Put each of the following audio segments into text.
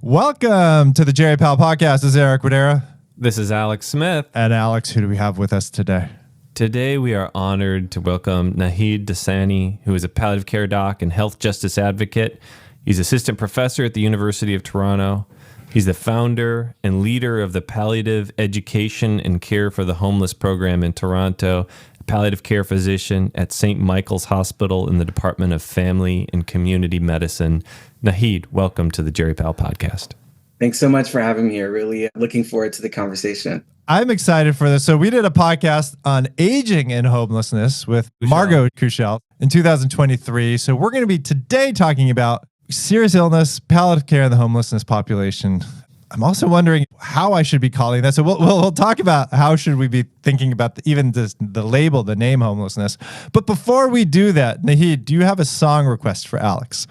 Welcome to the Jerry Powell Podcast. This is Eric Wadera. This is Alex Smith. And Alex, who do we have with us today? Today we are honored to welcome Naheed Dosani, who is a palliative care doc and health justice advocate. He's assistant professor at the University of Toronto. He's the founder and leader of the Palliative Education and Care for the Homeless program in Toronto, a palliative care physician at St. Michael's Hospital in the Department of Family and Community Medicine. Naheed, welcome to the Jerry Powell Podcast. Thanks so much for having me here. Really looking forward to the conversation. I'm excited for this. So we did a podcast on aging and homelessness with Margot Kushel in 2023. So we're going to be today talking about serious illness, palliative care in the homelessness population. I'm also wondering how I should be calling that. So we'll talk about how should we be thinking about the label, the name homelessness. But before we do that, Naheed, do you have a song request for Alex?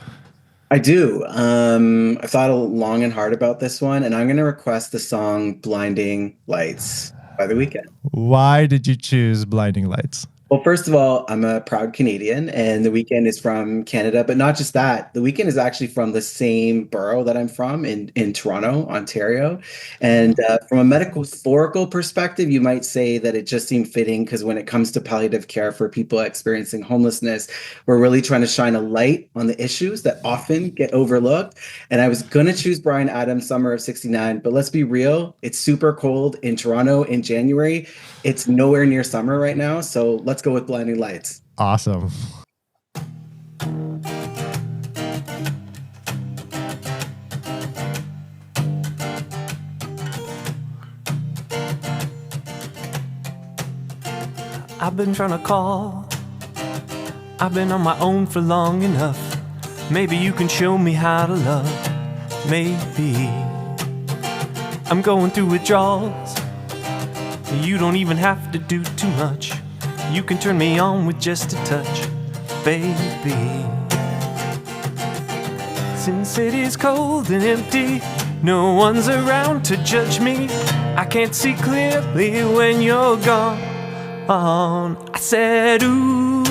I do. I thought long and hard about this one, and I'm going to request the song Blinding Lights by The Weeknd. Why did you choose Blinding Lights? Well, first of all, I'm a proud Canadian, and The Weeknd is from Canada. But not just that, The Weeknd is actually from the same borough that I'm from in Toronto, Ontario. And from a metaphorical perspective, you might say that it just seemed fitting because when it comes to palliative care for people experiencing homelessness, we're really trying to shine a light on the issues that often get overlooked. And I was going to choose Bryan Adams' Summer of '69, but let's be real, it's super cold in Toronto in January. It's nowhere near summer right now, so let's go with Blinding Lights. Awesome. I've been trying to call. I've been on my own for long enough. Maybe you can show me how to love. Maybe I'm going through withdrawals. You don't even have to do too much. You can turn me on with just a touch, baby. Since it is cold and empty, no one's around to judge me. I can't see clearly when you're gone. I said, ooh,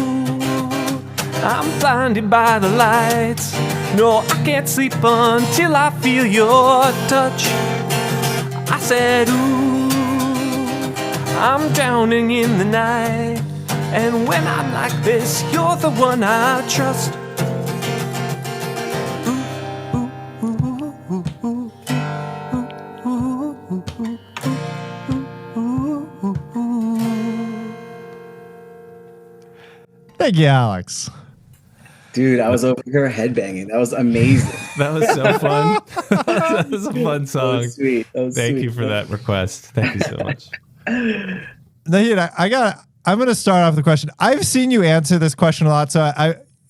I'm blinded by the lights. No, I can't sleep until I feel your touch. I said, ooh, I'm drowning in the night, and when I'm like this, you're the one I trust. Thank you, Alex. Dude, I was over here headbanging. That was amazing. That was so fun. That was a fun song. That was sweet. Thank you for that request. Thank you so much. Naheed, I'm going to start off with the question. I've seen you answer this question a lot. So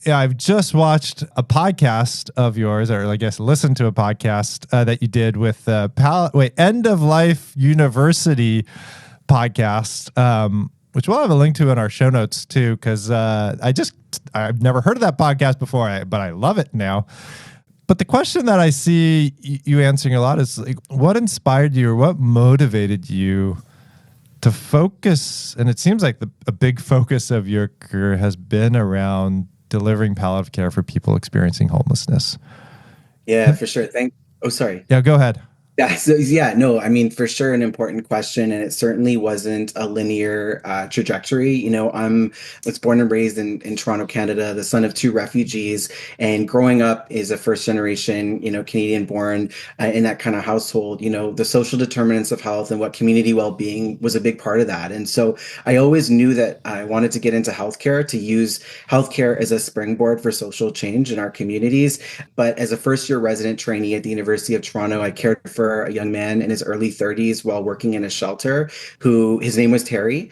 I've just watched a podcast of yours, or I guess listened to a podcast that you did with End of Life University podcast, which we'll have a link to in our show notes too, because I've never heard of that podcast before, but I love it now. But the question that I see you answering a lot is like, what inspired you or what motivated you to focus? And it seems like a big focus of your career has been around delivering palliative care for people experiencing homelessness. Yeah, for sure. Sorry. Yeah, go ahead. I mean, for sure, an important question, and it certainly wasn't a linear trajectory. You know, I was born and raised in Toronto, Canada, the son of two refugees, and growing up as a first generation, Canadian born in that kind of household, the social determinants of health and what community well-being was a big part of that. And so I always knew that I wanted to get into healthcare, to use healthcare as a springboard for social change in our communities. But as a first-year resident trainee at the University of Toronto, I cared for a young man in his early 30s while working in a shelter his name was Terry.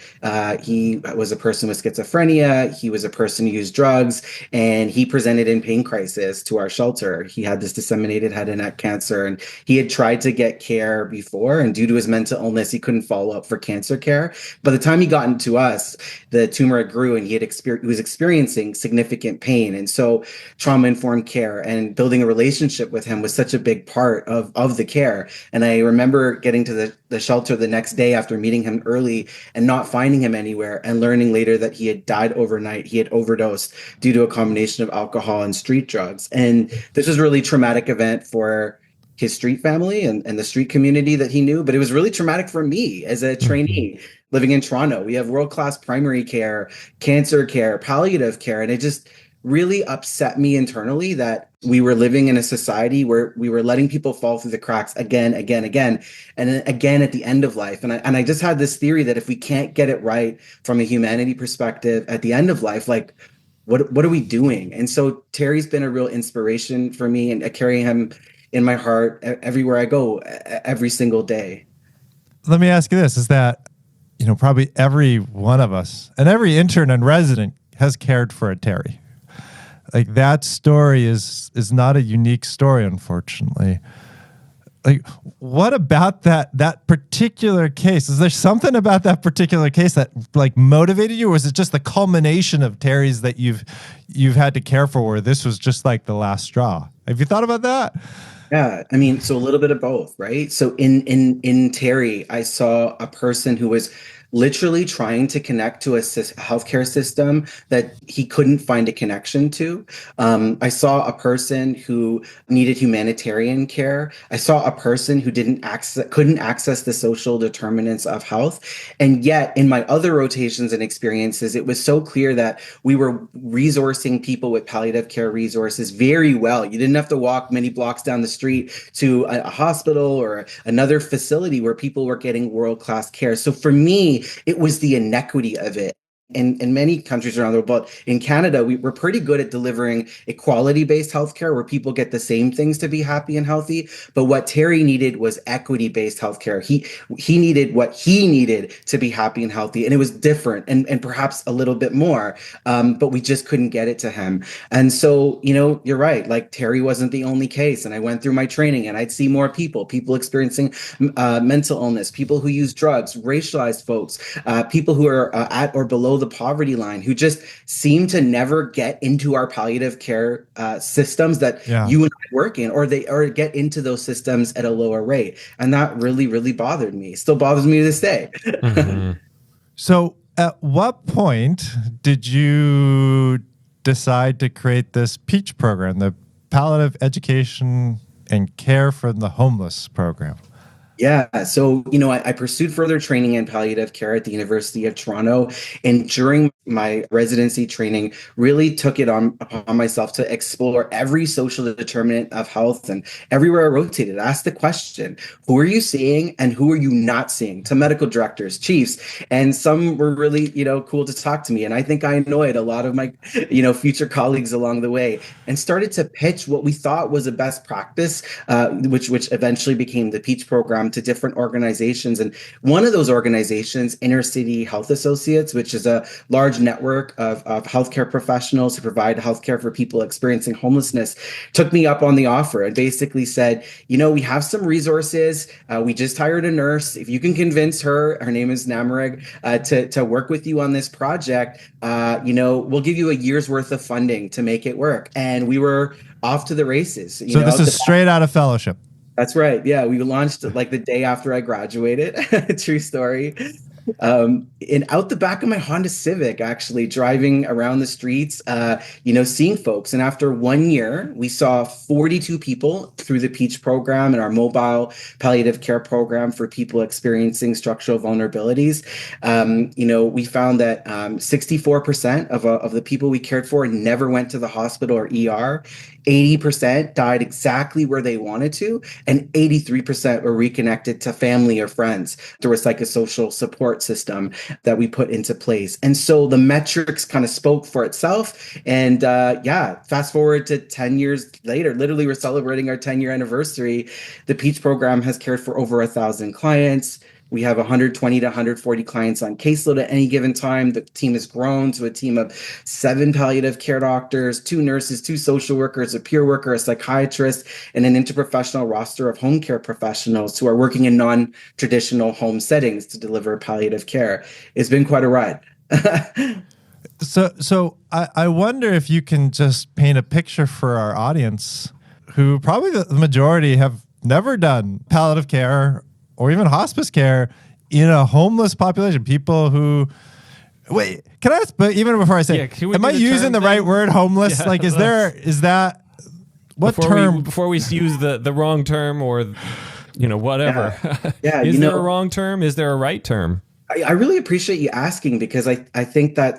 He was a person with schizophrenia. He was a person who used drugs, and he presented in pain crisis to our shelter. He had this disseminated head and neck cancer, and he had tried to get care before, and due to his mental illness, he couldn't follow up for cancer care. By the time he got into us, the tumor had grew, and he was experiencing significant pain. And so trauma-informed care and building a relationship with him was such a big part of the care. And I remember getting to the shelter the next day after meeting him early and not finding him anywhere, and learning later that he had died overnight. He had overdosed due to a combination of alcohol and street drugs. And this was a really traumatic event for his street family and the street community that he knew, but it was really traumatic for me as a trainee living in Toronto. We have world-class primary care, cancer care, palliative care, and it just really upset me internally that we were living in a society where we were letting people fall through the cracks again, and then again at the end of life. And I just had this theory that if we can't get it right from a humanity perspective at the end of life, like what are we doing? And so Terry's been a real inspiration for me, and I carry him in my heart everywhere I go, every single day. Let me ask you this, is that, probably every one of us and every intern and resident has cared for a Terry. Like, that story is not a unique story, unfortunately. Like, what about that particular case? Is there something about that particular case that like motivated you, or was it just the culmination of Terry's that you've had to care for, where this was just like the last straw? Have you thought about that? Yeah, I mean, so a little bit of both, right? So in Terry, I saw a person who was literally trying to connect to a healthcare system that he couldn't find a connection to. I saw a person who needed humanitarian care. I saw a person who couldn't access the social determinants of health. And yet, in my other rotations and experiences, it was so clear that we were resourcing people with palliative care resources very well. You didn't have to walk many blocks down the street to a hospital or another facility where people were getting world-class care. So for me, it was the inequity of it. In many countries around the world, but in Canada, we're pretty good at delivering equality-based healthcare where people get the same things to be happy and healthy. But what Terry needed was equity-based healthcare. He needed what he needed to be happy and healthy, and it was different and perhaps a little bit more, but we just couldn't get it to him. And so, you're right. Like, Terry wasn't the only case, and I went through my training, and I'd see more people experiencing mental illness, people who use drugs, racialized folks, people who are at or below the poverty line, who just seem to never get into our palliative care systems that you and I work in, or get into those systems at a lower rate. And that really, really bothered me. Still bothers me to this day. Mm-hmm. So at what point did you decide to create this PEACH program, the Palliative Education and Care for the Homeless program? Yeah. So, I pursued further training in palliative care at the University of Toronto. And during my residency training, really took it upon myself to explore every social determinant of health. And everywhere I rotated, I asked the question, who are you seeing and who are you not seeing? To medical directors, chiefs. And some were really, cool to talk to me. And I think I annoyed a lot of my, future colleagues along the way, and started to pitch what we thought was a best practice, which eventually became the PEACH program, to different organizations. And one of those organizations, Inner City Health Associates, which is a large network of healthcare professionals who provide healthcare for people experiencing homelessness, took me up on the offer and basically said, we have some resources. We just hired a nurse. If you can convince her name is Namareg, to work with you on this project, we'll give you a year's worth of funding to make it work. And we were off to the races. So this is straight out of fellowship. That's right. Yeah, we launched like the day after I graduated. True story. Out the back of my Honda Civic, actually driving around the streets, seeing folks. And after 1 year, we saw 42 people through the PEACH program and our mobile palliative care program for people experiencing structural vulnerabilities. We found that 64% of the people we cared for never went to the hospital or ER. 80% died exactly where they wanted to, and 83% were reconnected to family or friends through a psychosocial support system that we put into place. And so the metrics kind of spoke for itself. And fast forward to 10 years later, literally we're celebrating our 10-year anniversary. The PEACH program has cared for over 1,000 clients. We have 120 to 140 clients on caseload at any given time. The team has grown to a team of 7 palliative care doctors, 2 nurses, 2 social workers, a peer worker, a psychiatrist, and an interprofessional roster of home care professionals who are working in non-traditional home settings to deliver palliative care. It's been quite a ride. So I wonder if you can just paint a picture for our audience, who probably the majority have never done palliative care or even hospice care in a homeless population. People who, can I ask, but even before I say, am I using the right word, homeless? Yeah, like, is that, What term? Before we use the wrong term or, whatever. Yeah. Is there a wrong term? Is there a right term? I really appreciate you asking, because I think that,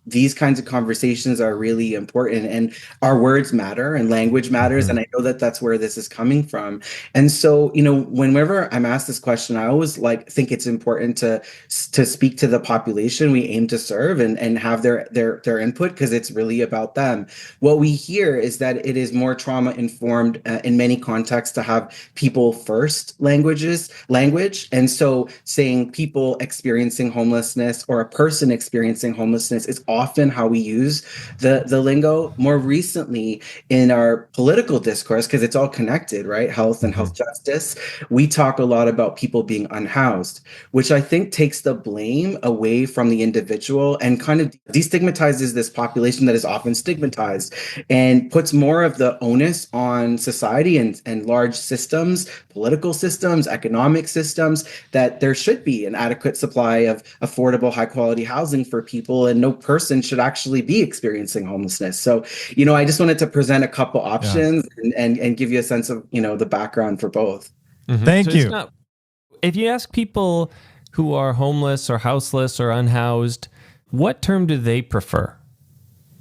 these kinds of conversations are really important, and our words matter and language matters. Mm-hmm. And I know that that's where this is coming from. And so, whenever I'm asked this question, I always think it's important to speak to the population we aim to serve and have their input, because it's really about them. What we hear is that it is more trauma informed in many contexts to have people first language. And so saying people experiencing homelessness or a person experiencing homelessness is often how we use the lingo. More recently, in our political discourse, because it's all connected, right? Health and health justice, we talk a lot about people being unhoused, which I think takes the blame away from the individual and kind of destigmatizes this population that is often stigmatized, and puts more of the onus on society and large systems, political systems, economic systems, that there should be an adequate supply of affordable, high quality housing for people, and no person should actually be experiencing homelessness. So, I just wanted to present a couple options and give you a sense of, the background for both. Mm-hmm. Thank you. If you ask people who are homeless or houseless or unhoused, what term do they prefer?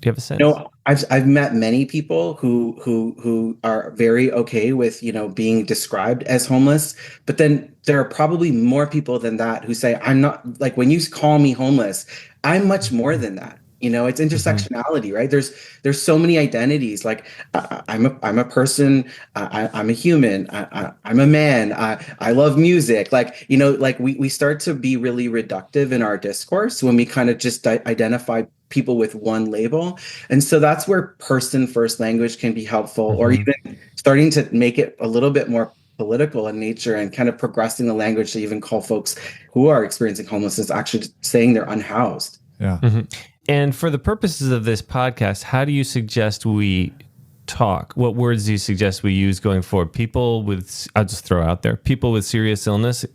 Do you have a sense? I've met many people who are very okay with, being described as homeless, but then there are probably more people than that who say, I'm not, like, when you call me homeless, I'm much more than that. It's intersectionality, right? There's so many identities. Like I'm a person. I'm a human. I'm a man. I love music. We start to be really reductive in our discourse when we kind of just identify people with one label. And so that's where person first language can be helpful, or even starting to make it a little bit more political in nature and kind of progressing the language to even call folks who are experiencing homelessness actually saying they're unhoused. Yeah. Mm-hmm. And for the purposes of this podcast, how do you suggest we talk? What words do you suggest we use going forward? I'll just throw out there, people with serious illness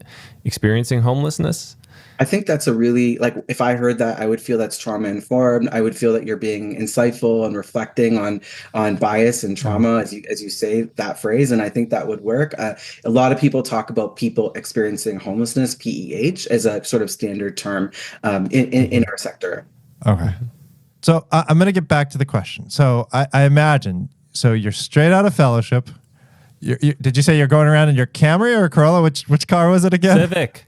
experiencing homelessness? I think that's if I heard that, I would feel that's trauma informed. I would feel that you're being insightful and reflecting on bias and trauma, as you say that phrase. And I think that would work. A lot of people talk about people experiencing homelessness, PEH, as a sort of standard term in our sector. Okay. So I'm going to get back to the question. So I imagine, so you're straight out of fellowship. Did you say you're going around in your Camry or a Corolla? Which car was it again? Civic.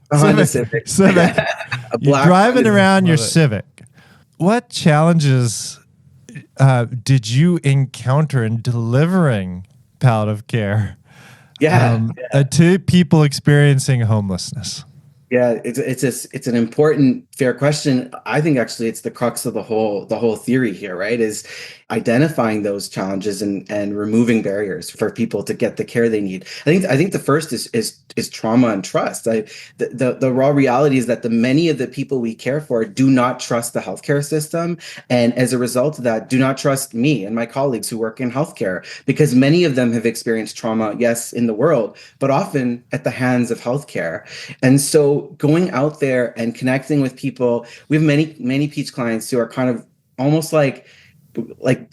Civic. You're driving around your Civic. What challenges did you encounter in delivering palliative care to people experiencing homelessness? Yeah, it's an important, fair question. I think actually it's the crux of the whole theory here, right? Is identifying those challenges and removing barriers for people to get the care they need. I think the first is trauma and trust. The raw reality is that many of the people we care for do not trust the healthcare system, and as a result of that, do not trust me and my colleagues who work in healthcare, because many of them have experienced trauma, yes, in the world, but often at the hands of healthcare. And so going out there and connecting with people, we have many Peach clients who are kind of almost like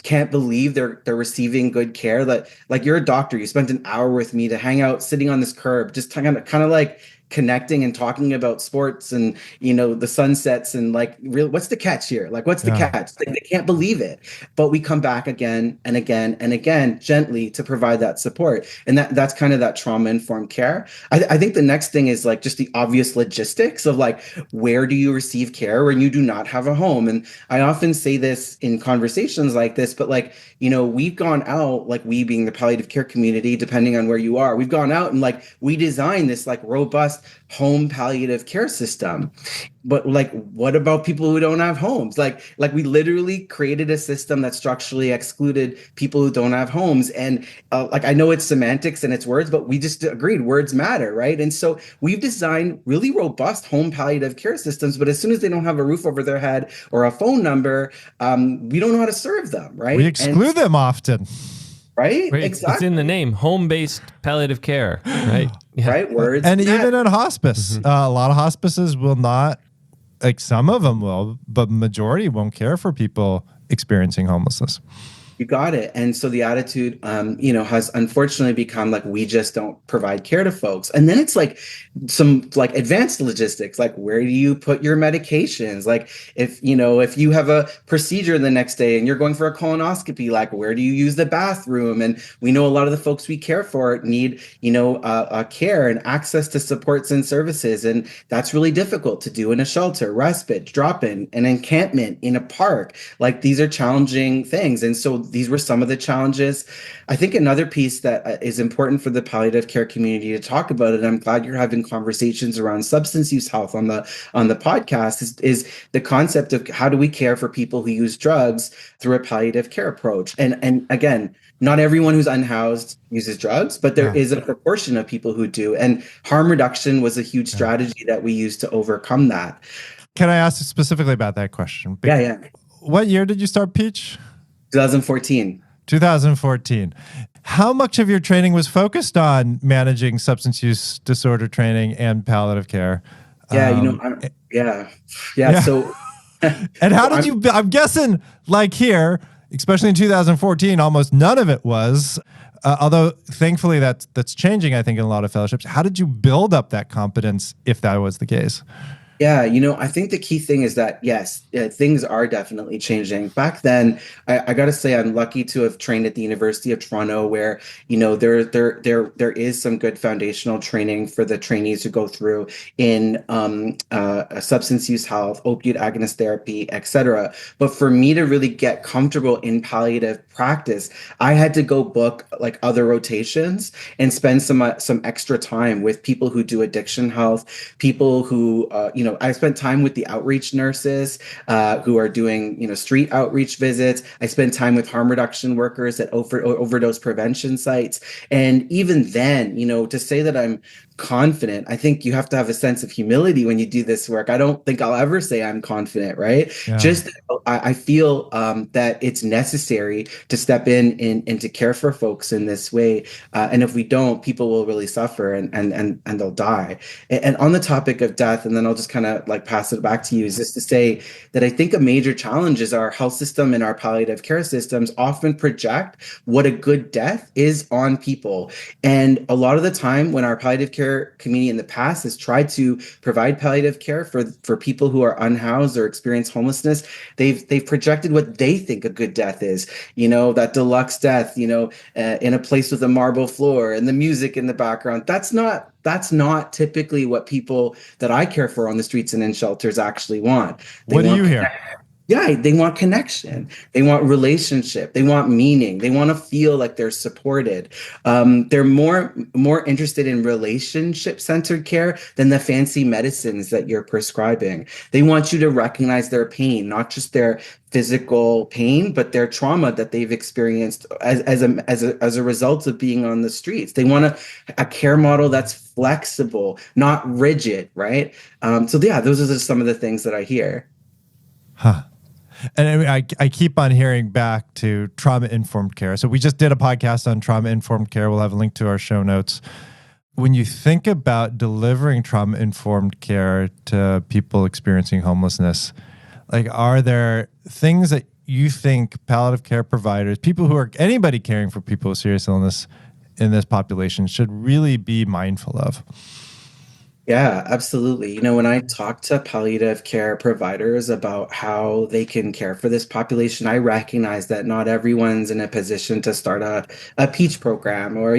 can't believe they're receiving good care. Like you're a doctor, you spent an hour with me to hang out sitting on this curb, just kind of like connecting and talking about sports and the sunsets and what's the catch here? What's the catch? They can't believe it. But we come back again and again and again gently to provide that support. And that's kind of that trauma informed care. I think the next thing is just the obvious logistics of where do you receive care when you do not have a home? And I often say this in conversations like this, but we've gone out, we being the palliative care community, depending on where you are, we've gone out and we designed this robust home palliative care system. But what about people who don't have homes? We literally created a system that structurally excluded people who don't have homes. And I know it's semantics and it's words, but we just agreed words matter, right? And so we've designed really robust home palliative care systems, but as soon as they don't have a roof over their head or a phone number, we don't know how to serve them, right? We exclude them often. Right? Exactly. It's in the name, home-based palliative care, right? Yeah. Right, words. And even in hospice, a lot of hospices will not, some of them will, but majority won't care for people experiencing homelessness. You got it. And so the attitude, has unfortunately become like, we just don't provide care to folks. And then it's like some like advanced logistics, like where do you put your medications? Like if you have a procedure the next day and you're going for a colonoscopy, like where do you use the bathroom? And we know a lot of the folks we care for need, care and access to supports and services. And that's really difficult to do in a shelter, respite, drop-in, an encampment in a park. Like these are challenging things. And so these were some of the challenges. I think another piece that is important for the palliative care community to talk about, and I'm glad you're having conversations around substance use health on the podcast, is the concept of how do we care for people who use drugs through a palliative care approach. And again, not everyone who's unhoused uses drugs, but there is a proportion of people who do. And harm reduction was a huge strategy that we used to overcome that. Can I ask you specifically about that question? Yeah. What year did you start Peach? 2014. 2014. How much of your training was focused on managing substance use disorder training and palliative care? Yeah. So, and how did you? I'm guessing, like here, especially in 2014, almost none of it was. Although thankfully that's changing, I think, in a lot of fellowships. How did you build up that competence if that was the case? Yeah, I think the key thing is that, yes, things are definitely changing. Back then, I got to say, I'm lucky to have trained at the University of Toronto, where, there is some good foundational training for the trainees who go through in substance use health, opioid agonist therapy, etc. But for me to really get comfortable in palliative practice, I had to go book like other rotations and spend some extra time with people who do addiction health, people who, I spent time with the outreach nurses who are doing, street outreach visits. I spent time with harm reduction workers at overdose prevention sites. And even then, to say that I'm confident, I think you have to have a sense of humility when you do this work. I don't think I'll ever say I'm confident, right? Yeah. Just I feel that it's necessary to step in and to care for folks in this way. And if we don't, people will really suffer and they'll die. And on the topic of death, and then I'll just kind of like pass it back to you, is just to say that I think a major challenge is our health system and our palliative care systems often project what a good death is on people. And a lot of the time when our palliative care community in the past has tried to provide palliative care for people who are unhoused or experience homelessness, they've projected what they think a good death is, that deluxe death, in a place with a marble floor and the music in the background. That's not typically what people that I care for on the streets and in shelters actually want. What do you hear? Yeah, they want connection. They want relationship. They want meaning. They want to feel like they're supported. They're more interested in relationship-centered care than the fancy medicines that you're prescribing. They want you to recognize their pain, not just their physical pain, but their trauma that they've experienced as a result of being on the streets. They want a care model that's flexible, not rigid, right? Those are just some of the things that I hear. Huh. And I keep on hearing back to trauma-informed care. So we just did a podcast on trauma-informed care. We'll have a link to our show notes. When you think about delivering trauma-informed care to people experiencing homelessness, like, are there things that you think palliative care providers, people who are, anybody caring for people with serious illness in this population should really be mindful of? Yeah, absolutely. When I talk to palliative care providers about how they can care for this population, I recognize that not everyone's in a position to start a Peach program or,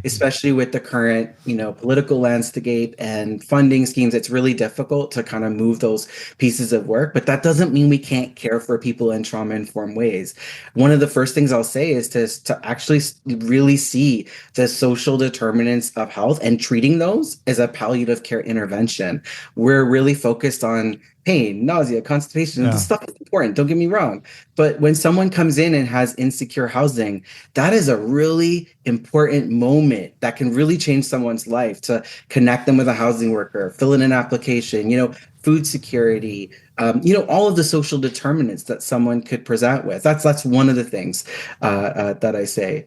especially with the current, political landscape and funding schemes, it's really difficult to kind of move those pieces of work. But that doesn't mean we can't care for people in trauma-informed ways. One of the first things I'll say is to actually really see the social determinants of health and treating those as a palliative care intervention. We're really focused on pain, nausea, constipation. This stuff is important, don't get me wrong. But when someone comes in and has insecure housing, that is a really important moment that can really change someone's life, to connect them with a housing worker, fill in an application, food security, all of the social determinants that someone could present with. That's one of the things that I say.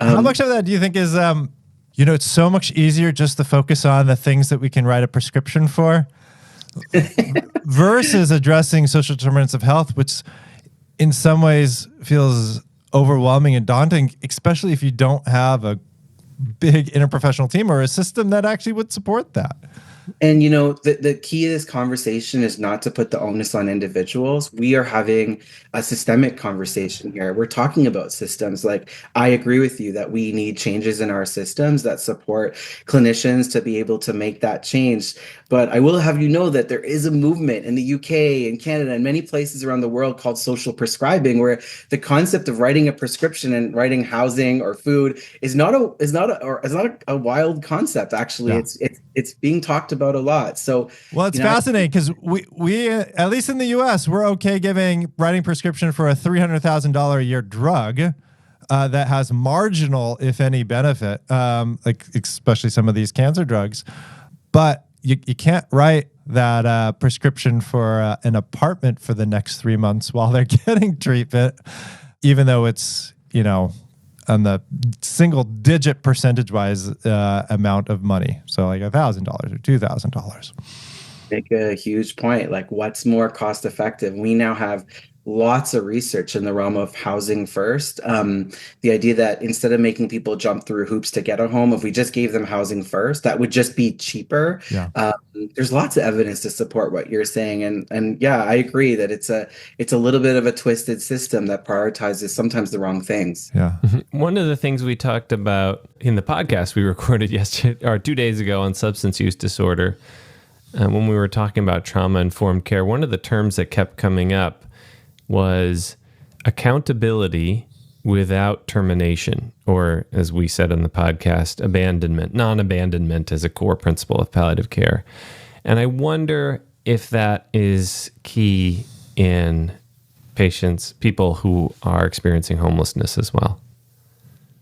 How much of that do you think is it's so much easier just to focus on the things that we can write a prescription for versus addressing social determinants of health, which in some ways feels overwhelming and daunting, especially if you don't have a big interprofessional team or a system that actually would support that. And, you know, the key of this conversation is not to put the onus on individuals. We are having a systemic conversation here. We're talking about systems. Like, I agree with you that we need changes in our systems that support clinicians to be able to make that change. But I will have you know that there is a movement in the UK and Canada and many places around the world called social prescribing, where the concept of writing a prescription and writing housing or food is not a wild concept. Actually, Yeah. it's being talked about a lot. So, well, it's fascinating because we at least in the US, we're okay writing prescription for a $300,000 a year drug that has marginal, if any, benefit, like especially some of these cancer drugs. But you can't write that prescription for an apartment for the next 3 months while they're getting treatment, even though it's, on the single digit percentage-wise amount of money. So like $1,000 or $2,000. Make a huge point. Like, what's more cost effective? We now have lots of research in the realm of housing first. The idea that instead of making people jump through hoops to get a home, if we just gave them housing first, that would just be cheaper. Yeah. There's lots of evidence to support what you're saying. And yeah, I agree that it's a little bit of a twisted system that prioritizes sometimes the wrong things. Yeah. One of the things we talked about in the podcast we recorded yesterday or 2 days ago on substance use disorder, when we were talking about trauma-informed care, one of the terms that kept coming up was accountability without termination, or as we said in the podcast, abandonment, non-abandonment as a core principle of palliative care. And I wonder if that is key in people who are experiencing homelessness as well.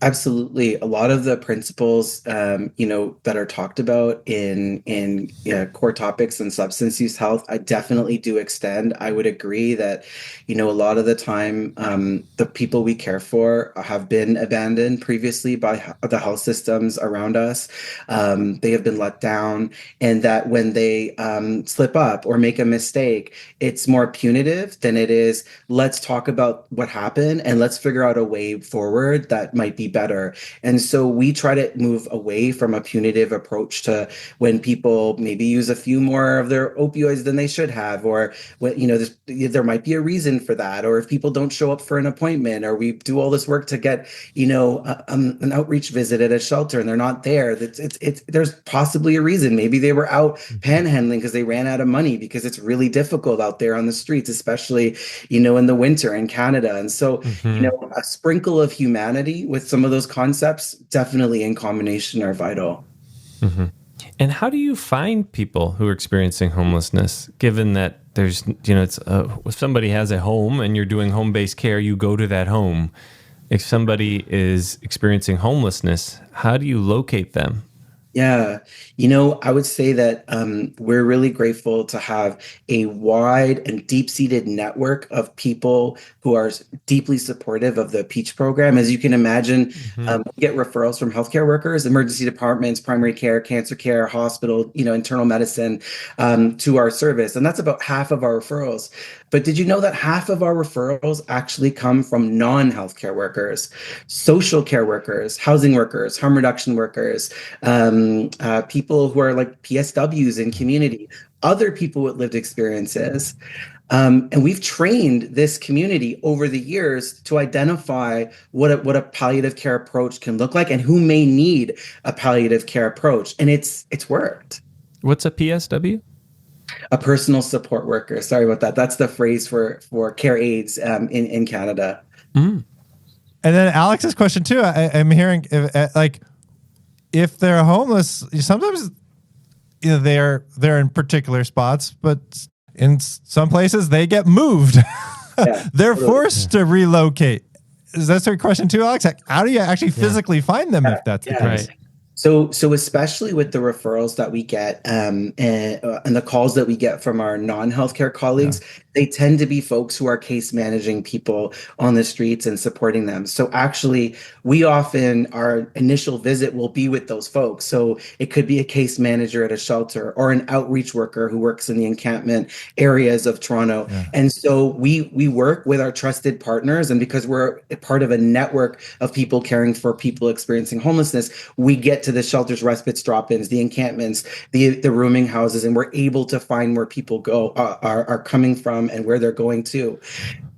Absolutely. A lot of the principles, that are talked about in core topics and substance use health, I definitely do extend. I would agree that, a lot of the time, the people we care for have been abandoned previously by the health systems around us. They have been let down, and that when they slip up or make a mistake, it's more punitive than it is, let's talk about what happened and let's figure out a way forward that might be better. And so we try to move away from a punitive approach to when people maybe use a few more of their opioids than they should have, or when, there might be a reason for that, or if people don't show up for an appointment, or we do all this work to get, an outreach visit at a shelter and they're not there. There's possibly a reason. Maybe they were out panhandling because they ran out of money, because it's really difficult out there on the streets, especially, in the winter in Canada. And so, a sprinkle of humanity with some of those concepts definitely in combination are vital. Mm-hmm. And how do you find people who are experiencing homelessness, given that there's, it's if somebody has a home and you're doing home-based care, you go to that home. If somebody is experiencing homelessness, how do you locate them? Yeah, I would say that we're really grateful to have a wide and deep-seated network of people who are deeply supportive of the PEACH program. As you can imagine, we get referrals from healthcare workers, emergency departments, primary care, cancer care, hospital, internal medicine, to our service. And that's about half of our referrals. But did you know that half of our referrals actually come from non-healthcare workers, social care workers, housing workers, harm reduction workers, people who are like PSWs in community, other people with lived experiences. And we've trained this community over the years to identify what a palliative care approach can look like and who may need a palliative care approach. And it's worked. What's a PSW? A personal support worker. Sorry about that. That's the phrase for care aides in Canada. Mm. And then Alex's question too. I'm hearing if they're homeless, sometimes they're in particular spots, but in some places they get moved. Yeah, they're forced to relocate. Is that a question too, Alex? How do you actually physically find them if that's the case? Right. So especially with the referrals that we get and the calls that we get from our non-healthcare Yeah. colleagues, they tend to be folks who are case managing people on the streets and supporting them. So actually, we often, our initial visit will be with those folks. So it could be a case manager at a shelter or an outreach worker who works in the encampment areas of Toronto. Yeah. And so we work with our trusted partners, and because we're a part of a network of people caring for people experiencing homelessness, we get to the shelters, respites, drop-ins, the encampments, the rooming houses, and we're able to find where people are coming from and where they're going to.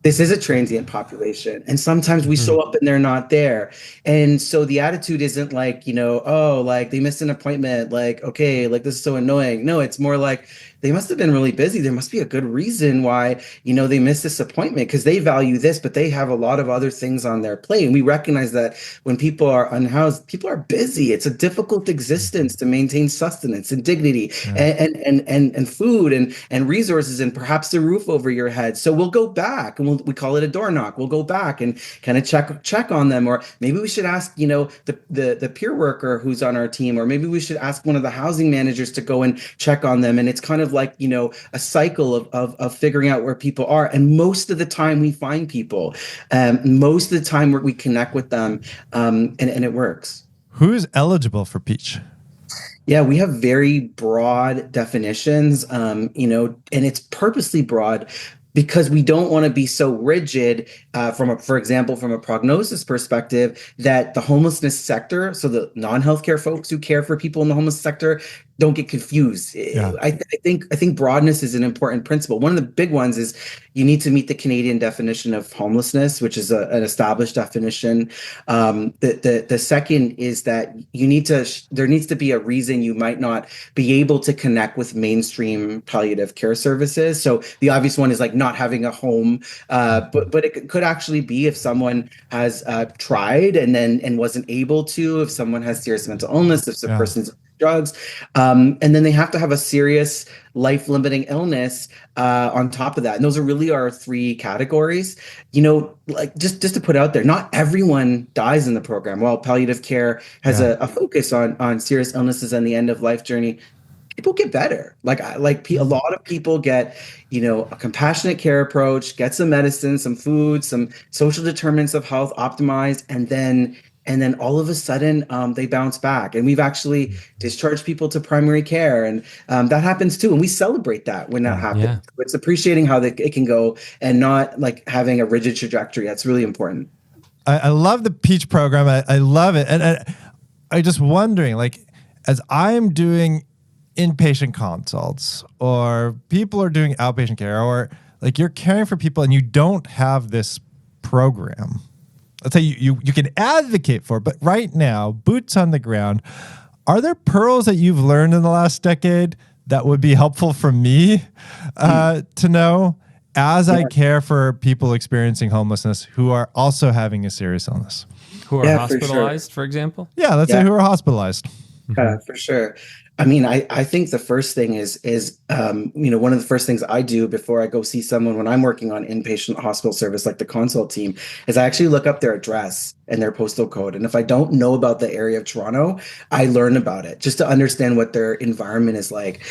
This is a transient population, and sometimes we show up and they're not there. And so the attitude isn't like, oh, like they missed an appointment, like, okay, like this is so annoying. No, it's more like they must have been really busy. There must be a good reason why, they missed this appointment, because they value this, but they have a lot of other things on their plate. And we recognize that when people are unhoused, people are busy. It's a difficult existence to maintain sustenance and dignity and food and resources and perhaps the roof over your head. So we'll go back and we call it a door knock. We'll go back and kind of check on them, or maybe we should ask, the peer worker who's on our team, or maybe we should ask one of the housing managers to go and check on them. And it's kind of like, a cycle of figuring out where people are. And most of the time we find people, most of the time we connect with them, and it works. Who's eligible for Peach? Yeah, we have very broad definitions, and it's purposely broad because we don't want to be so rigid, for example, from a prognosis perspective, that the homelessness sector, so the non-healthcare folks who care for people in the homeless sector, don't get confused. Yeah. I think broadness is an important principle. One of the big ones is you need to meet the Canadian definition of homelessness, which is an established definition. The second is that there needs to be a reason you might not be able to connect with mainstream palliative care services. So the obvious one is like not having a home, but it could actually be if someone has tried and wasn't able to, if someone has serious mental illness, if the person's drugs, and then they have to have a serious life-limiting illness on top of that. And those are really our three categories. Like just to put out there, not everyone dies in the program. While palliative care has a focus on serious illnesses and the end of life journey, people get better. A lot of people get, a compassionate care approach, get some medicine, some food, some social determinants of health optimized, and then all of a sudden they bounce back. And we've actually discharged people to primary care, and that happens too. And we celebrate that when that happens. Yeah. It's appreciating how it can go and not like having a rigid trajectory. That's really important. I love the Peach program. I love it. And I just wondering, like, as I'm doing inpatient consults, or people are doing outpatient care, or like you're caring for people and you don't have this program, let's say you can advocate for it, but right now, boots on the ground, are there pearls that you've learned in the last decade that would be helpful for me to know as I care for people experiencing homelessness who are also having a serious illness? Who are hospitalized, for example? Yeah, let's say who are hospitalized. For sure. I mean, I think the first thing is one of the first things I do before I go see someone when I'm working on inpatient hospital service, like the consult team, is I actually look up their address and their postal code. And if I don't know about the area of Toronto, I learn about it just to understand what their environment is like.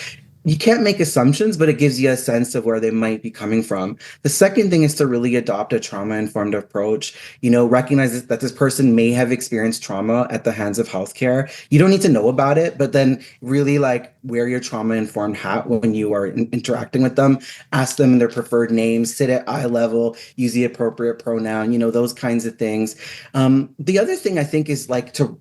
You can't make assumptions, but it gives you a sense of where they might be coming from. The second thing is to really adopt a trauma-informed approach. Recognize that this person may have experienced trauma at the hands of healthcare. You don't need to know about it, but then really like wear your trauma-informed hat when you are interacting with them. Ask them their preferred names, sit at eye level, use the appropriate pronoun, those kinds of things. The other thing I think is like to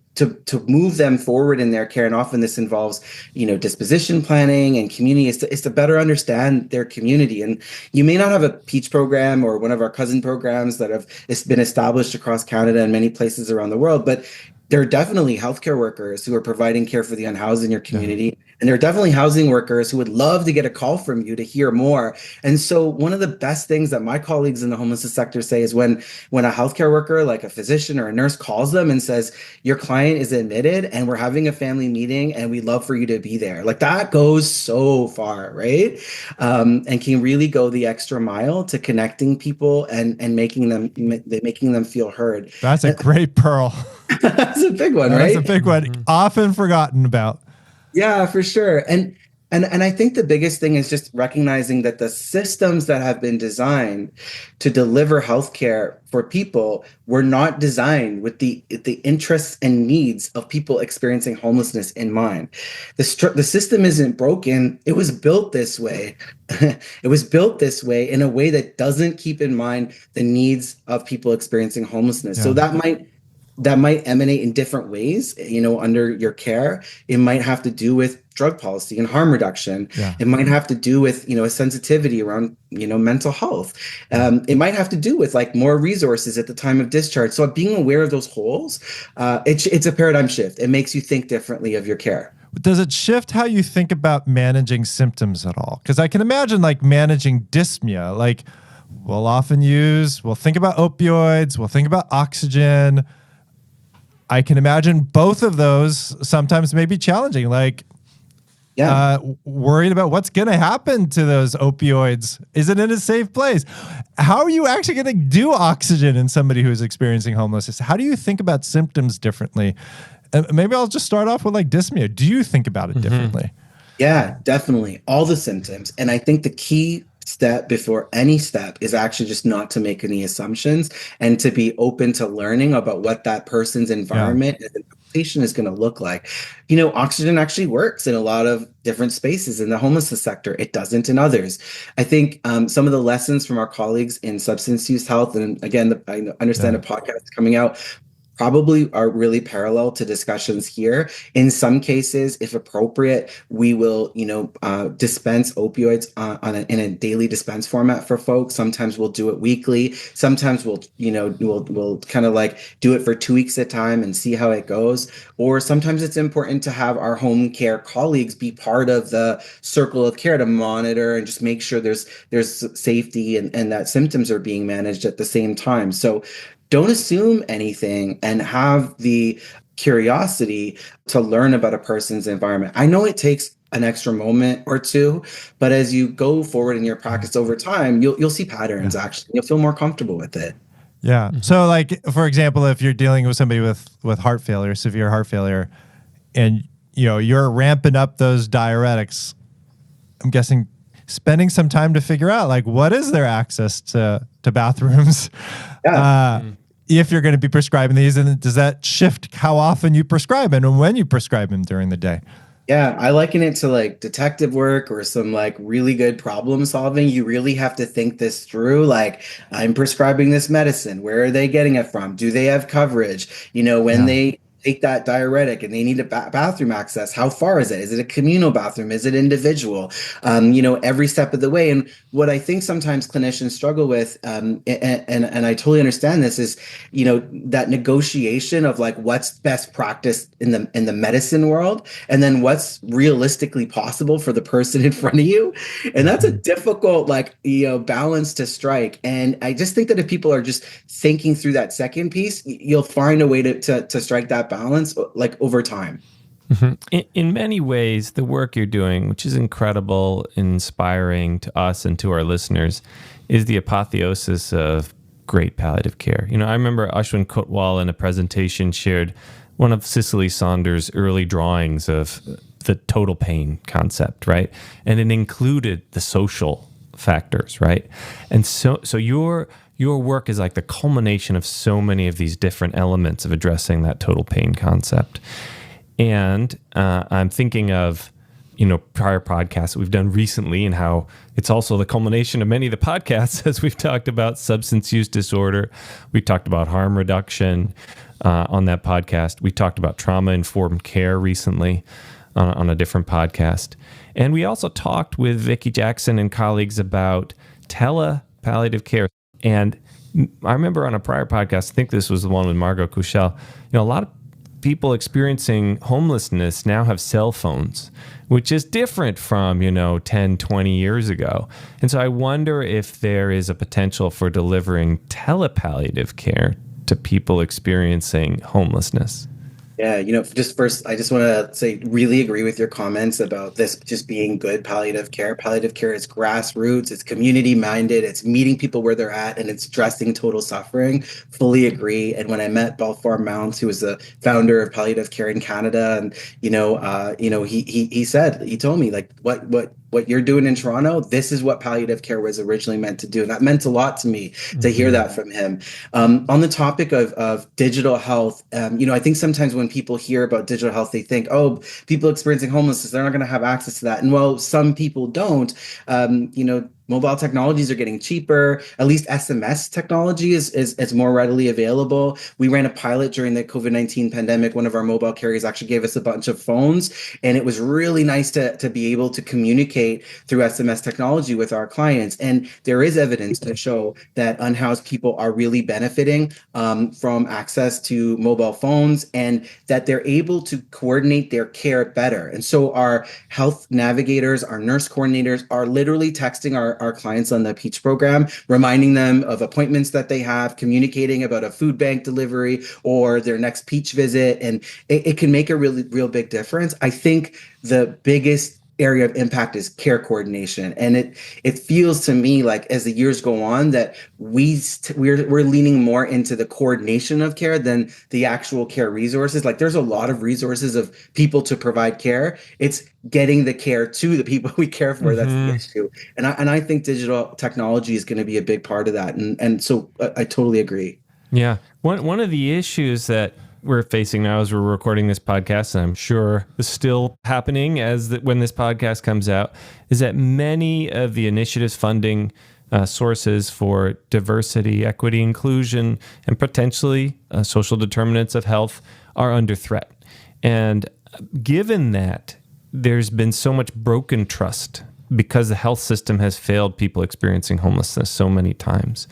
move them forward in their care. And often this involves, disposition planning and community is to better understand their community. And you may not have a Peach program or one of our cousin programs that have been established across Canada and many places around the world, but there are definitely healthcare workers who are providing care for the unhoused in your community. And there are definitely housing workers who would love to get a call from you to hear more. And so one of the best things that my colleagues in the homelessness sector say is when a healthcare worker, like a physician or a nurse, calls them and says, your client is admitted and we're having a family meeting and we'd love for you to be there. Like that goes so far, right? And can really go the extra mile to connecting people and making them feel heard. That's a great pearl. That's a big one, right? That's a big one. Often forgotten about. Yeah, for sure. And I think the biggest thing is just recognizing that the systems that have been designed to deliver healthcare for people were not designed with the interests and needs of people experiencing homelessness in mind. The system isn't broken. It was built this way. It was built this way in a way that doesn't keep in mind the needs of people experiencing homelessness. Yeah. So that might emanate in different ways, under your care. It might have to do with drug policy and harm reduction. Yeah. It might have to do with, a sensitivity around, mental health. It might have to do with like more resources at the time of discharge. So being aware of those holes, it's a paradigm shift. It makes you think differently of your care. Does it shift how you think about managing symptoms at all? Because I can imagine like managing dyspnea, like we'll think about opioids, we'll think about oxygen. I can imagine both of those sometimes may be challenging, like worried about what's going to happen to those opioids. Is it in a safe place? How are you actually going to do oxygen in somebody who's experiencing homelessness? How do you think about symptoms differently? Maybe I'll just start off with like dyspnea. Do you think about it differently? Yeah, definitely. All the symptoms. And I think the key step before any step is actually just not to make any assumptions and to be open to learning about what that person's environment and patient is going to look like. Oxygen actually works in a lot of different spaces in the homelessness sector. It doesn't in others. I think some of the lessons from our colleagues in substance use health, and again, I understand a podcast coming out, probably are really parallel to discussions here. In some cases, if appropriate, we will, dispense opioids in a daily dispense format for folks. Sometimes we'll do it weekly. Sometimes we'll kind of like do it for 2 weeks at a time and see how it goes. Or sometimes it's important to have our home care colleagues be part of the circle of care to monitor and just make sure there's safety and that symptoms are being managed at the same time. So don't assume anything and have the curiosity to learn about a person's environment. I know it takes an extra moment or two, but as you go forward in your practice over time, you'll see patterns actually. You'll feel more comfortable with it. Yeah. So like, for example, if you're dealing with somebody with heart failure, severe heart failure, and you're ramping up those diuretics, I'm guessing spending some time to figure out like what is their access to bathrooms. If you're going to be prescribing these, and does that shift how often you prescribe them and when you prescribe them during the day? Yeah, I liken it to like detective work or some like really good problem solving. You really have to think this through. Like, I'm prescribing this medicine. Where are they getting it from? Do they have coverage? When they take that diuretic and they need a bathroom access, how far is it? Is it a communal bathroom? Is it individual? Every step of the way. And what I think sometimes clinicians struggle with, and I totally understand this, is that negotiation of like what's best practice in the medicine world, and then what's realistically possible for the person in front of you. And that's a difficult balance to strike. And I just think that if people are just thinking through that second piece, you'll find a way to strike that balance like over time. In many ways, the work you're doing, which is incredible, inspiring to us and to our listeners, is the apotheosis of great palliative care. I remember Ashwin Kotwal in a presentation shared one of Cicely Saunders' early drawings of the total pain concept, right? And it included the social factors, right? And so your work is like the culmination of so many of these different elements of addressing that total pain concept. And I'm thinking of, prior podcasts that we've done recently and how it's also the culmination of many of the podcasts as we've talked about substance use disorder. We talked about harm reduction on that podcast. We talked about trauma-informed care recently on a different podcast. And we also talked with Vicki Jackson and colleagues about tele-palliative care. And I remember on a prior podcast, I think this was the one with Margot Kushel, a lot of people experiencing homelessness now have cell phones, which is different from, 10, 20 years ago. And so I wonder if there is a potential for delivering telepalliative care to people experiencing homelessness. Yeah, just first, I just want to say, really agree with your comments about this just being good palliative care. Palliative care is grassroots, it's community minded, it's meeting people where they're at, and it's addressing total suffering. Fully agree. And when I met Balfour Mount, who was the founder of palliative care in Canada, and he told me, like, what you're doing in Toronto, this is what palliative care was originally meant to do. And that meant a lot to me to hear that from him. On the topic of digital health, I think sometimes when people hear about digital health, they think, oh, people experiencing homelessness, they're not going to have access to that. And well, some people don't. Mobile technologies are getting cheaper. At least SMS technology is more readily available. We ran a pilot during the COVID-19 pandemic. One of our mobile carriers actually gave us a bunch of phones, and it was really nice to be able to communicate through SMS technology with our clients. And there is evidence to show that unhoused people are really benefiting from access to mobile phones, and that they're able to coordinate their care better. And so our health navigators, our nurse coordinators are literally texting our clients on the Peach program, reminding them of appointments that they have, communicating about a food bank delivery or their next Peach visit. And it can make a really, real big difference. I think the biggest area of impact is care coordination. And it feels to me like as the years go on that we're leaning more into the coordination of care than the actual care resources. Like there's a lot of resources of people to provide care. It's getting the care to the people we care for. That's the issue. And I think digital technology is going to be a big part of that. And so I totally agree. Yeah. One of the issues that we're facing now as we're recording this podcast, and I'm sure is still happening when this podcast comes out, is that many of the initiatives funding sources for diversity, equity, inclusion, and potentially social determinants of health are under threat. And given that there's been so much broken trust because the health system has failed people experiencing homelessness so many times,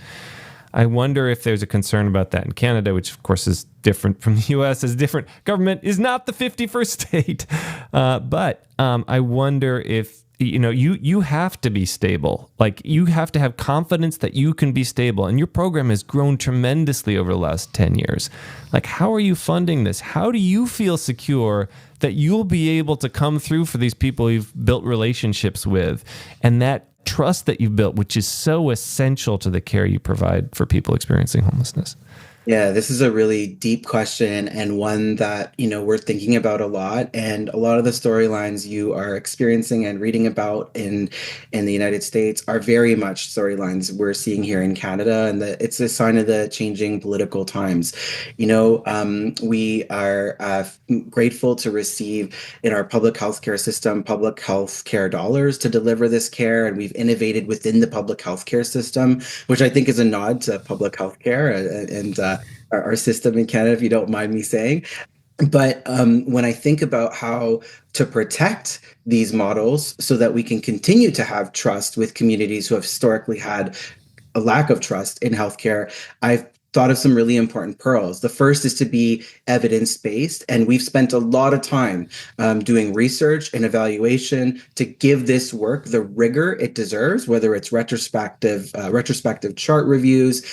I wonder if there's a concern about that in Canada, which of course is different from the U.S. as different government is not the 51st state. But I wonder if, you have to be stable. Like you have to have confidence that you can be stable. And your program has grown tremendously over the last 10 years. Like, how are you funding this? How do you feel secure that you'll be able to come through for these people you've built relationships with, and that trust that you've built, which is so essential to the care you provide for people experiencing homelessness? Yeah, this is a really deep question, and one that, we're thinking about a lot. And a lot of the storylines you are experiencing and reading about in the United States are very much storylines we're seeing here in Canada. And it's a sign of the changing political times. We are grateful to receive in our public health care system, public health care dollars to deliver this care. And we've innovated within the public health care system, which I think is a nod to public health care and our system in Canada, if you don't mind me saying. But when I think about how to protect these models so that we can continue to have trust with communities who have historically had a lack of trust in healthcare, I've thought of some really important pearls. The first is to be evidence-based, and we've spent a lot of time doing research and evaluation to give this work the rigor it deserves, whether it's retrospective chart reviews,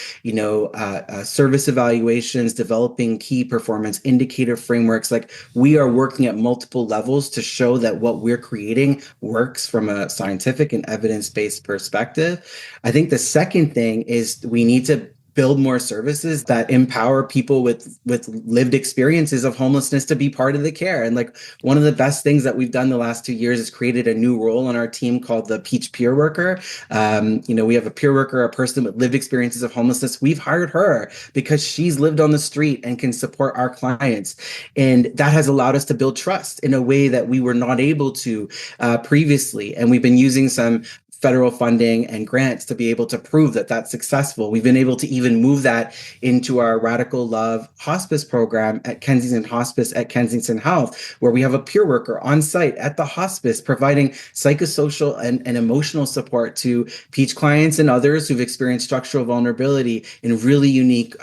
service evaluations, developing key performance indicator frameworks. Like, we are working at multiple levels to show that what we're creating works from a scientific and evidence-based perspective. I think the second thing is we need to build more services that empower people with lived experiences of homelessness to be part of the care. And like, one of the best things that we've done the last 2 years is created a new role on our team called the Peach Peer Worker. We have a peer worker, a person with lived experiences of homelessness. We've hired her because she's lived on the street and can support our clients. And that has allowed us to build trust in a way that we were not able to previously. And we've been using some federal funding and grants to be able to prove that that's successful. We've been able to even move that into our Radical Love hospice program at Kensington Hospice at Kensington Health, where we have a peer worker on site at the hospice providing psychosocial and emotional support to Peach clients and others who've experienced structural vulnerability in really unique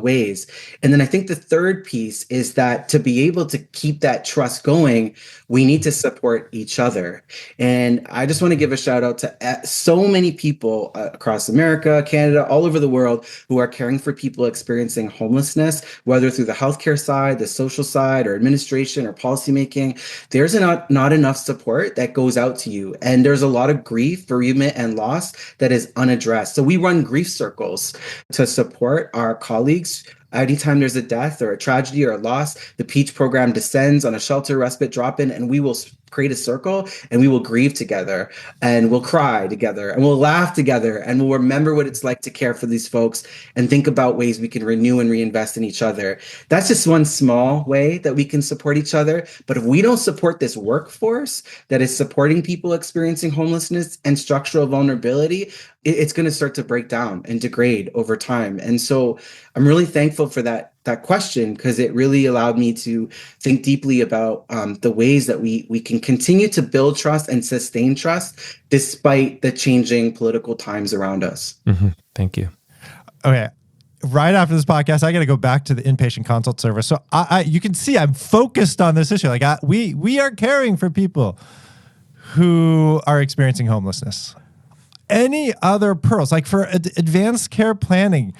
ways. And then I think the third piece is that to be able to keep that trust going, we need to support each other. And I just want to give a shout out to so many people across America, Canada, all over the world who are caring for people experiencing homelessness, whether through the healthcare side, the social side, or administration or policymaking. There's not enough support that goes out to you. And there's a lot of grief, bereavement, and loss that is unaddressed. So we run grief circles to support our colleagues. Anytime there's a death or a tragedy or a loss, the Peach program descends on a shelter respite drop-in, and we will create a circle and we will grieve together and we'll cry together and we'll laugh together and we'll remember what it's like to care for these folks and think about ways we can renew and reinvest in each other. That's just one small way that we can support each other. But if we don't support this workforce that is supporting people experiencing homelessness and structural vulnerability, it's going to start to break down and degrade over time. And so I'm really thankful for that question, because it really allowed me to think deeply about the ways that we can continue to build trust and sustain trust despite the changing political times around us. Mm-hmm. Thank you. Okay. Right after this podcast, I got to go back to the inpatient consult service. So you can see I'm focused on this issue. Like we are caring for people who are experiencing homelessness. Any other pearls, like for advanced care planning,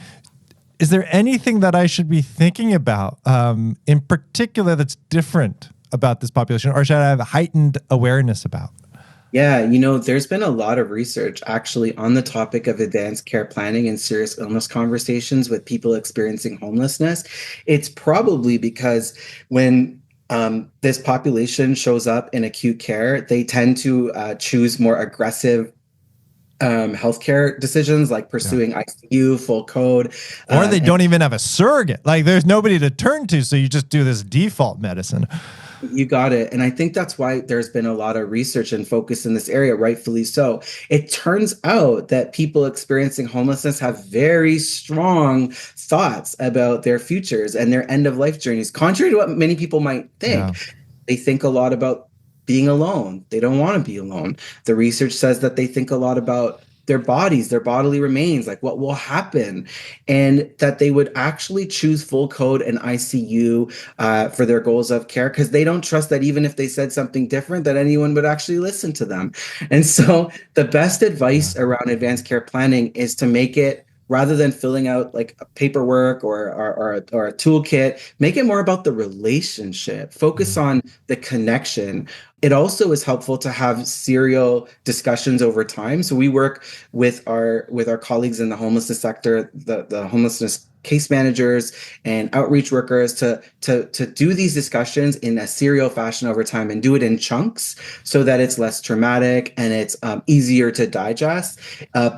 is there anything that I should be thinking about in particular that's different about this population, or should I have heightened awareness about? Yeah, there's been a lot of research actually on the topic of advanced care planning and serious illness conversations with people experiencing homelessness. It's probably because when this population shows up in acute care, they tend to choose more aggressive healthcare decisions, like pursuing ICU, full code. Or they don't even have a surrogate. Like there's nobody to turn to, so you just do this default medicine. You got it. And I think that's why there's been a lot of research and focus in this area, rightfully so. It turns out that people experiencing homelessness have very strong thoughts about their futures and their end-of-life journeys, contrary to what many people might think. Yeah. They think a lot about being alone. They don't want to be alone. The research says that they think a lot about their bodies, their bodily remains, like what will happen, and that they would actually choose full code and ICU for their goals of care, because they don't trust that even if they said something different, that anyone would actually listen to them. And so the best advice around advanced care planning is to make it, rather than filling out like a paperwork or a toolkit, make it more about the relationship. Focus on the connection. It also is helpful to have serial discussions over time. So we work with our colleagues in the homelessness sector, the homelessness case managers and outreach workers to do these discussions in a serial fashion over time and do it in chunks so that it's less traumatic and it's easier to digest.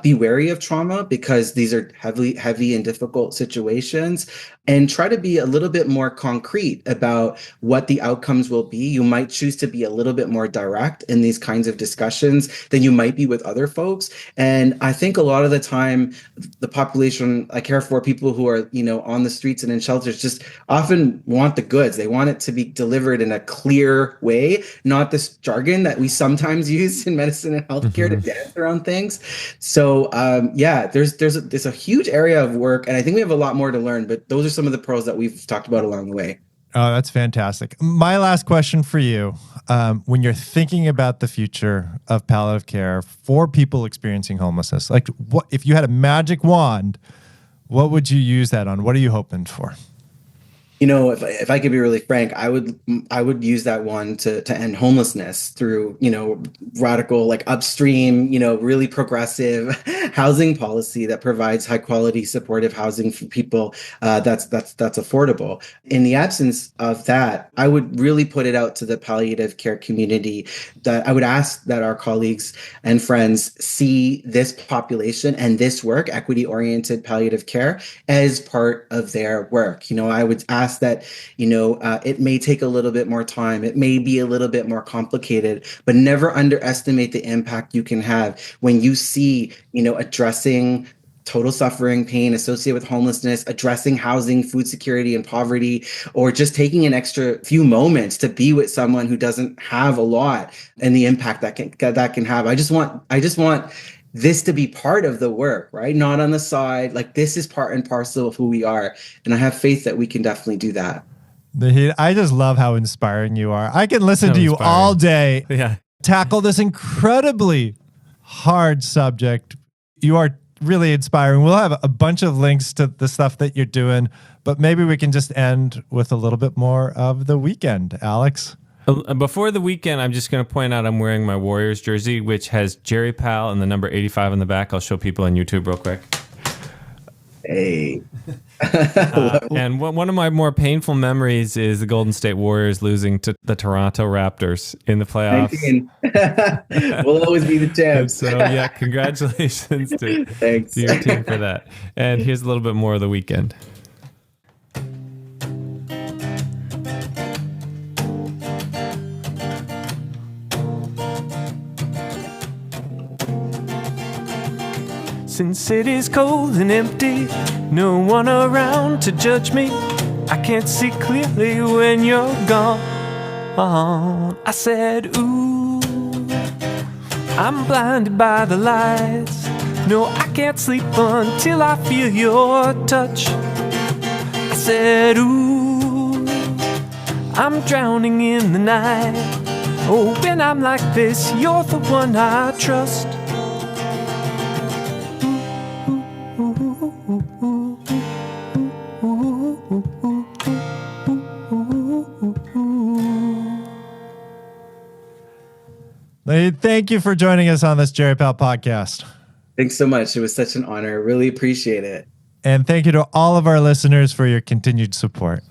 Be wary of trauma, because these are heavy and difficult situations, and try to be a little bit more concrete about what the outcomes will be. You might choose to be a little bit more direct in these kinds of discussions than you might be with other folks. And I think a lot of the time, the population I care for, people who are, on the streets and in shelters, just often want the goods. They want it to be delivered in a clear way, not this jargon that we sometimes use in medicine and healthcare to dance around things. So there's a huge area of work, and I think we have a lot more to learn, but those are some of the pros that we've talked about along the way. Oh, that's fantastic. My last question for you, when you're thinking about the future of palliative care for people experiencing homelessness, like what if you had a magic wand, what would you use that on? What are you hoping for? If I could be really frank, I would use that one to end homelessness through, radical, like upstream, really progressive housing policy that provides high quality supportive housing for people that's affordable. In the absence of that, I would really put it out to the palliative care community, that I would ask that our colleagues and friends see this population and this work, equity oriented palliative care, as part of their work. I would ask past that, it may take a little bit more time. It may be a little bit more complicated, but never underestimate the impact you can have when you see, addressing total suffering, pain associated with homelessness, addressing housing, food security, and poverty, or just taking an extra few moments to be with someone who doesn't have a lot, and the impact that can have. I just want this to be part of the work, right? Not on the side. Like, this is part and parcel of who we are. And I have faith that we can definitely do that. Naheed, I just love how inspiring you are. I can listen to you all day. Yeah. Tackle this incredibly hard subject. You are really inspiring. We'll have a bunch of links to the stuff that you're doing, but maybe we can just end with a little bit more of the weekend, Alex. Before the weekend, I'm just going to point out I'm wearing my Warriors jersey, which has Jerry Powell and the number 85 on the back. I'll show people on YouTube real quick. Hey. And one of my more painful memories is the Golden State Warriors losing to the Toronto Raptors in the playoffs. We'll always be the champs. So, yeah, congratulations to your team for that. And here's a little bit more of the weekend. Since it is cold and empty, no one around to judge me. I can't see clearly when you're gone. I said, ooh, I'm blinded by the lights. No, I can't sleep until I feel your touch. I said, ooh, I'm drowning in the night. Oh, when I'm like this, you're the one I trust. Thank you for joining us on this Jerry Powell podcast. Thanks so much. It was such an honor. Really appreciate it. And thank you to all of our listeners for your continued support.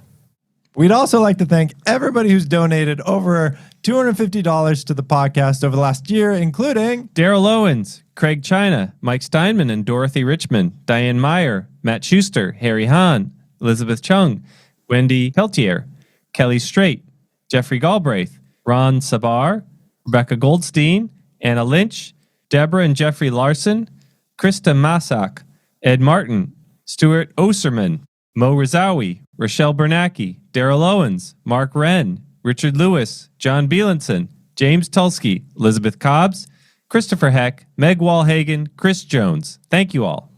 We'd also like to thank everybody who's donated over $250 to the podcast over the last year, including Daryl Owens, Craig China, Mike Steinman and Dorothy Richmond, Diane Meyer, Matt Schuster, Harry Hahn, Elizabeth Chung, Wendy Peltier, Kelly Strait, Jeffrey Galbraith, Ron Sabar, Rebecca Goldstein, Anna Lynch, Deborah and Jeffrey Larson, Krista Masak, Ed Martin, Stuart Oserman, Mo Rizawi, Rochelle Bernacki, Daryl Owens, Mark Wren, Richard Lewis, John Bielenson, James Tulsky, Elizabeth Cobbs, Christopher Heck, Meg Walhagen, Chris Jones. Thank you all.